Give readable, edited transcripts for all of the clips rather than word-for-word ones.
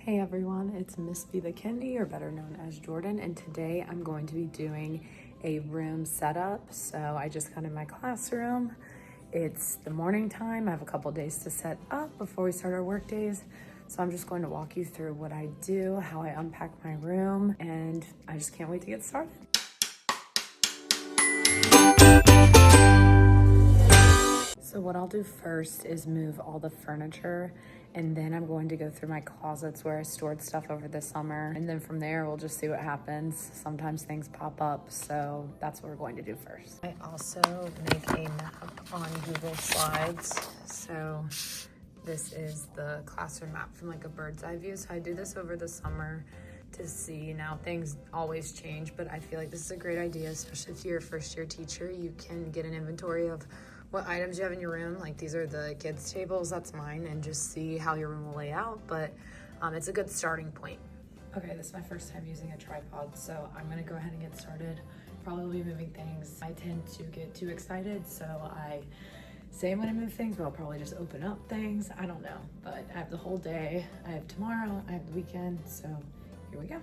Hey everyone, it's Miss Be the Kendi, or better known as Jordan, and today I'm going to be doing a room setup. So I just got in my classroom. It's the morning time. I have a couple days to set up before we start our work days. So I'm just going to walk you through what I do, how I unpack my room, and I just can't wait to get started. So what I'll do first is move all the furniture, and then I'm going to go through my closets where I stored stuff over the summer. And then from there, we'll just see what happens. Sometimes things pop up, so that's what we're going to do first. I also make a map on Google Slides. So this is the classroom map from like a bird's eye view. So I do this over the summer to see. Now things always change, but I feel like this is a great idea, especially if you're a first year teacher. You can get an inventory of what items you have in your room. Like these are the kids' tables, that's mine, and just see how your room will lay out. But it's a good starting point. Okay, this is my first time using a tripod, so I'm gonna go ahead and get started. Probably be moving things. I tend to get too excited, so I say I'm gonna move things, but I'll probably just open up things. I don't know, but I have the whole day. I have tomorrow, I have the weekend, so here we go.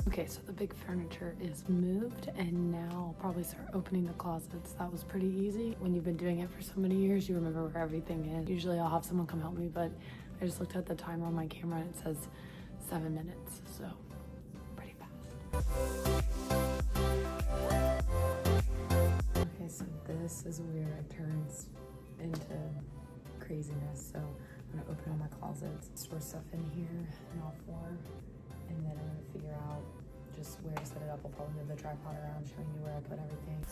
Okay, so the big furniture is moved, and now I'll probably start opening the closets. That was pretty easy. When you've been doing it for so many years, you remember where everything is. Usually I'll have someone come help me, but I just looked at the timer on my camera and it says 7 minutes, so pretty fast. Okay, so this is where it turns into craziness. So I'm gonna open all my closets, store stuff in here and all four, and then I'm gonna figure out just where to set it up. I'll probably move the tripod around, showing you where I put everything.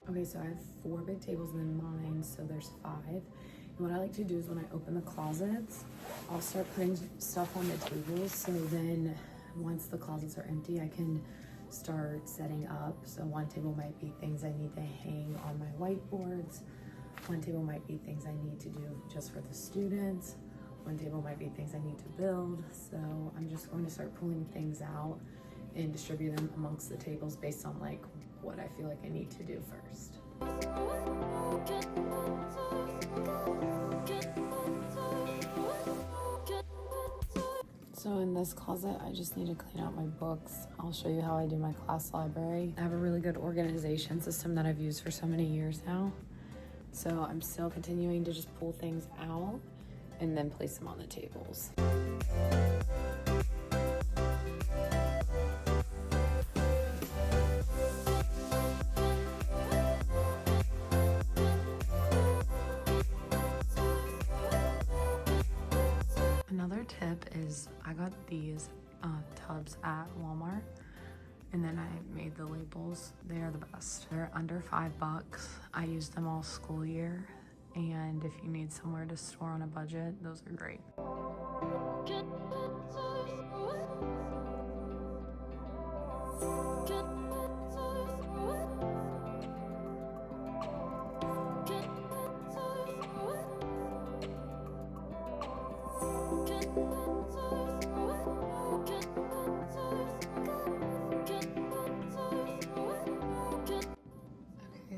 Okay, so I have 4 big tables in mine, so there's 5. And what I like to do is when I open the closets, I'll start putting stuff on the tables, so then once the closets are empty, I can start setting up. So one table might be things I need to hang on my whiteboards. One table might be things I need to do just for the students. One table might be things I need to build. So I'm just going to start pulling things out and distribute them amongst the tables based on like what I feel like I need to do first. So in this closet, I just need to clean out my books. I'll show you how I do my class library. I have a really good organization system that I've used for so many years now. So I'm still continuing to just pull things out and then place them on the tables. Another tip is I got these tubs at Walmart, and then I made the labels. They are the best. They're under $5. I use them all school year, and if you need somewhere to store on a budget, those are great.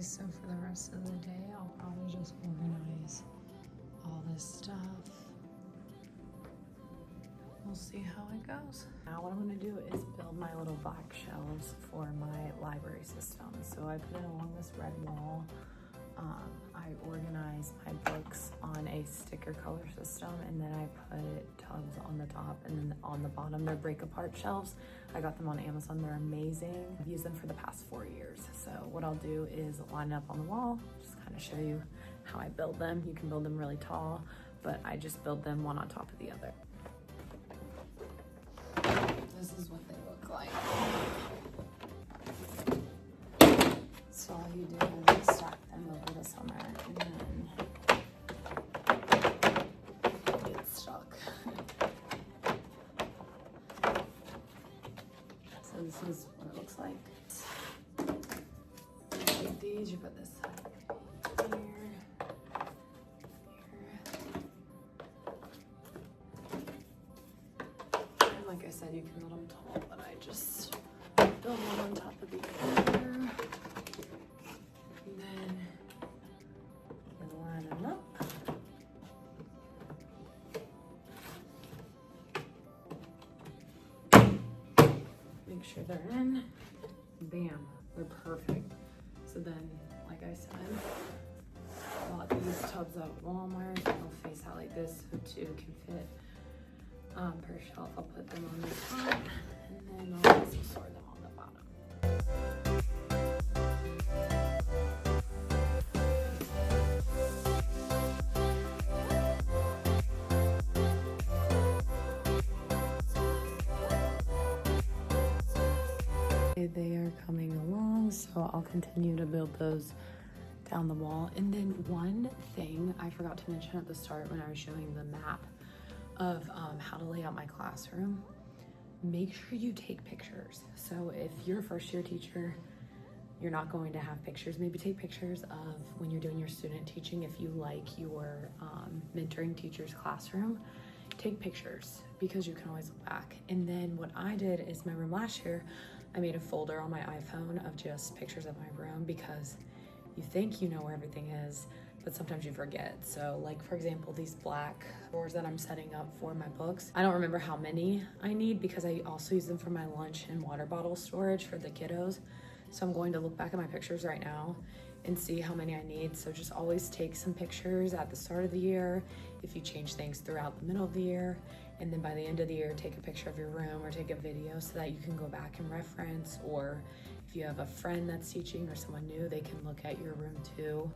So for the rest of the day, I'll probably just organize all this stuff. We'll see how it goes. Now what I'm gonna do is build my little black shelves for my library system. So I put it along this red wall. I organize my books on a sticker color system, and then I put tubs on the top, and then on the bottom they're break apart shelves. I got them on Amazon, they're amazing. I've used them for the past 4 years. So what I'll do is line up on the wall, just kind of show you how I build them. You can build them really tall, but I just build them one on top of the other. This is what they look like. So all you do is stack them over the summer and then get stuck. So this is what it looks like. You take these, you put this here, here. And like I said, you can build them tall, but I just build one on top of the other. And then you line them up. Make sure they're in. Bam, they're perfect. So then, like I said, I bought these tubs at Walmart. They'll face out like this so two can fit per shelf. I'll put them on the top and then I'll also store them on the bottom. They are coming along, so I'll continue to build those down the wall. And then one thing I forgot to mention at the start when I was showing the map of how to lay out my classroom, make sure you take pictures. So if you're a first year teacher, you're not going to have pictures. Maybe take pictures of when you're doing your student teaching. If you like your mentoring teacher's classroom, take pictures because you can always look back. And then what I did is my room last year, I made a folder on my iPhone of just pictures of my room because you think you know where everything is, but sometimes you forget. So like, for example, these black drawers that I'm setting up for my books, I don't remember how many I need because I also use them for my lunch and water bottle storage for the kiddos. So I'm going to look back at my pictures right now and see how many I need. So just always take some pictures at the start of the year if you change things throughout the middle of the year. And then by the end of the year, take a picture of your room or take a video so that you can go back and reference, or if you have a friend that's teaching or someone new, they can look at your room too.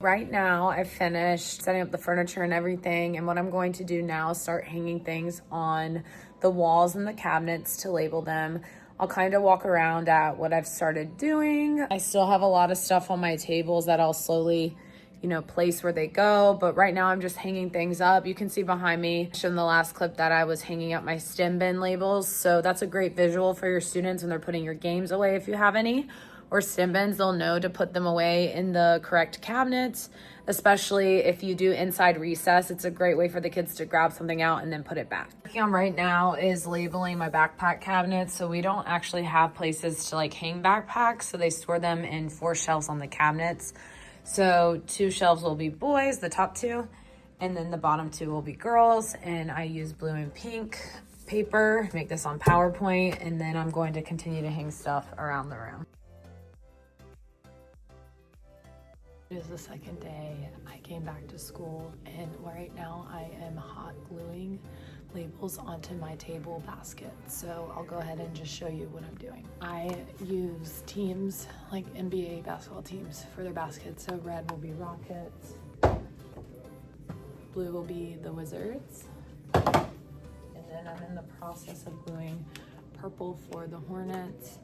Right now, I've finished setting up the furniture and everything, and what I'm going to do now is start hanging things on the walls and the cabinets to label them. I'll kind of walk around at what I've started doing. I still have a lot of stuff on my tables that I'll slowly, place where they go, but right now I'm just hanging things up. You can see behind me, in the last clip, that I was hanging up my STEM bin labels, so that's a great visual for your students when they're putting your games away if you have any. Or STEM bins, they'll know to put them away in the correct cabinets, especially if you do inside recess. It's a great way for the kids to grab something out and then put it back. What I'm working on right now is labeling my backpack cabinets. So we don't actually have places to hang backpacks, so they store them in 4 shelves on the cabinets. So 2 shelves will be boys, the top 2, and then the bottom 2 will be girls. And I use blue and pink paper to make this on PowerPoint, and then I'm going to continue to hang stuff around the room. It is the second day. I came back to school, and right now I am hot gluing labels onto my table basket. So I'll go ahead and just show you what I'm doing. I use teams, like NBA basketball teams, for their baskets. So red will be Rockets, blue will be the Wizards, and then I'm in the process of gluing purple for the Hornets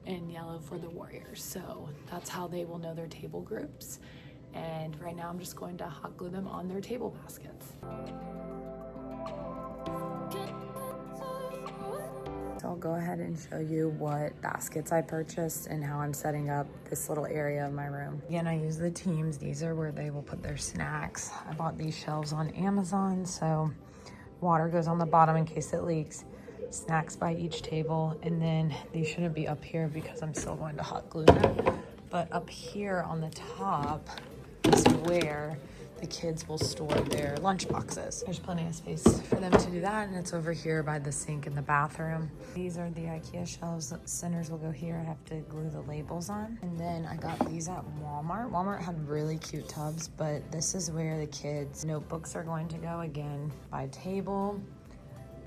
and yellow for the Warriors. So that's how they will know their table groups. And right now I'm just going to hot glue them on their table baskets. So I'll go ahead and show you what baskets I purchased and how I'm setting up this little area of my room. Again, I use the teams. These are where they will put their snacks. I bought these shelves on Amazon, so water goes on the bottom in case it leaks. Snacks by each table, and then these shouldn't be up here because I'm still going to hot glue them, but up here on the top is where the kids will store their lunch boxes. There's plenty of space for them to do that, and it's over here by the sink in the bathroom. These are the IKEA shelves. Centers will go here. I have to glue the labels on. And then I got these at Walmart. Walmart had really cute tubs, but this is where the kids' notebooks are going to go, again, by table,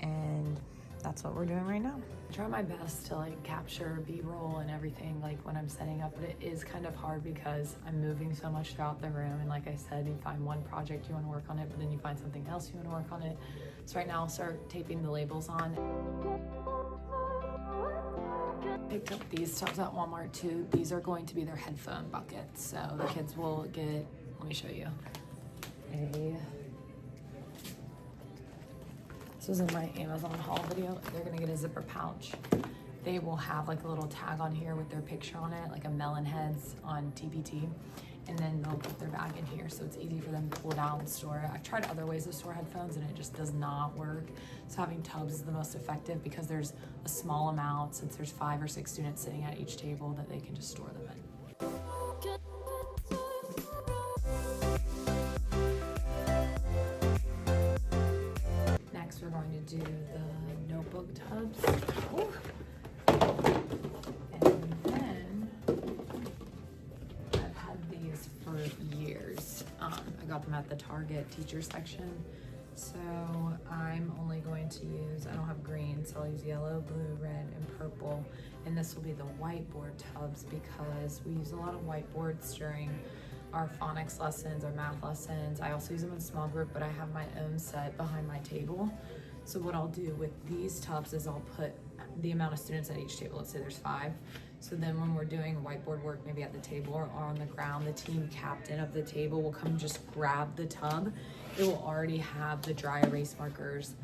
and that's what we're doing right now. I try my best to like capture B-roll and everything like when I'm setting up, but it is kind of hard because I'm moving so much throughout the room. And like I said, you find one project you want to work on it, but then you find something else you want to work on it. So right now I'll start taping the labels on. Picked up these tubs at Walmart too. These are going to be their headphone buckets. So the kids will get, let me show you, this was in my Amazon haul video. They're gonna get a zipper pouch. They will have like a little tag on here with their picture on it, like a melon heads on TPT. And then they'll put their bag in here so it's easy for them to pull it out and store it. I've tried other ways to store headphones and it just does not work. So having tubs is the most effective because there's a small amount, since there's 5 or 6 students sitting at each table, that they can just store them in. We're going to do the notebook tubs. Ooh. And then I've had these for years. I got them at the Target teacher section. So I'm only going to use, I don't have green, so I'll use yellow, blue, red, and purple. And this will be the whiteboard tubs because we use a lot of whiteboards during our phonics lessons, our math lessons. I also use them in small group, but I have my own set behind my table. So what I'll do with these tubs is I'll put the amount of students at each table. Let's say there's 5. So then when we're doing whiteboard work, maybe at the table or on the ground, the team captain of the table will come just grab the tub. It will already have the dry erase markers,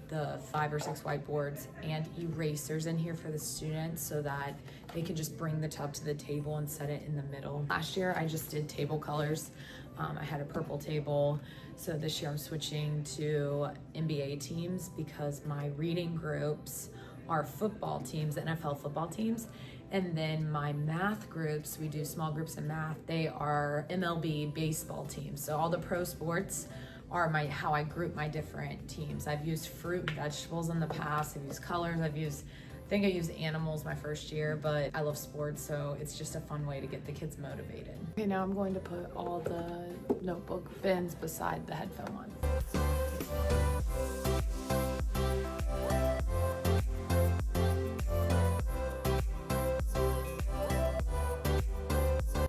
the 5 or 6 whiteboards, and erasers in here for the students so that they can just bring the tub to the table and set it in the middle. Last year I just did table colors. I had a purple table. So this year I'm switching to NBA teams because my reading groups are football teams, NFL football teams. And then my math groups, we do small groups in math, they are MLB baseball teams. So all the pro sports are how I group my different teams. I've used fruit and vegetables in the past. I've used colors. I think I used animals my first year, but I love sports, so it's just a fun way to get the kids motivated. Okay, now I'm going to put all the notebook bins beside the headphone ones.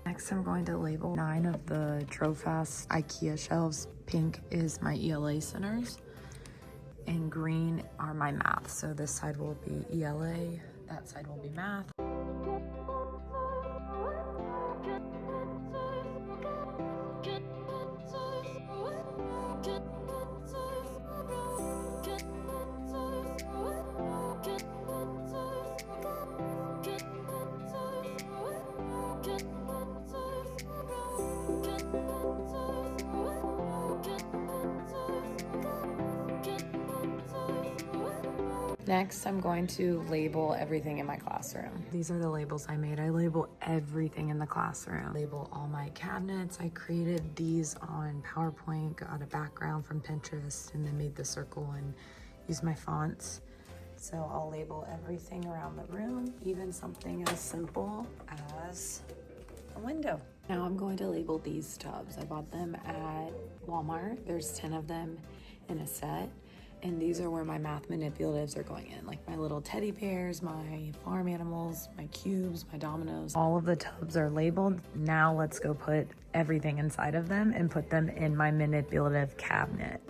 Next, I'm going to label 9 of the Trofast IKEA shelves. Pink is my ELA centers, and green are my math. So this side will be ELA, that side will be math. Next, I'm going to label everything in my classroom. These are the labels I made. I label everything in the classroom. Label all my cabinets. I created these on PowerPoint, got a background from Pinterest, and then made the circle and used my fonts. So I'll label everything around the room, even something as simple as a window. Now I'm going to label these tubs. I bought them at Walmart. There's 10 of them in a set. And these are where my math manipulatives are going in, like my little teddy bears, my farm animals, my cubes, my dominoes. All of the tubs are labeled. Now let's go put everything inside of them and put them in my manipulative cabinet.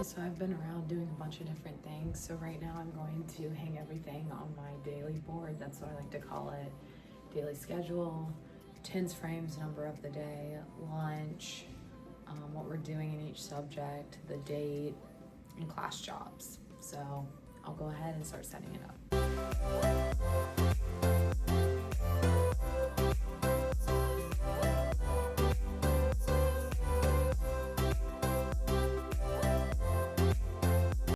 So I've been around doing a bunch of different things. So right now I'm going to hang everything on my daily board. That's what I like to call it. Daily schedule, tens frames, number of the day, lunch, what we're doing in each subject, the date, and class jobs. So I'll go ahead and start setting it up.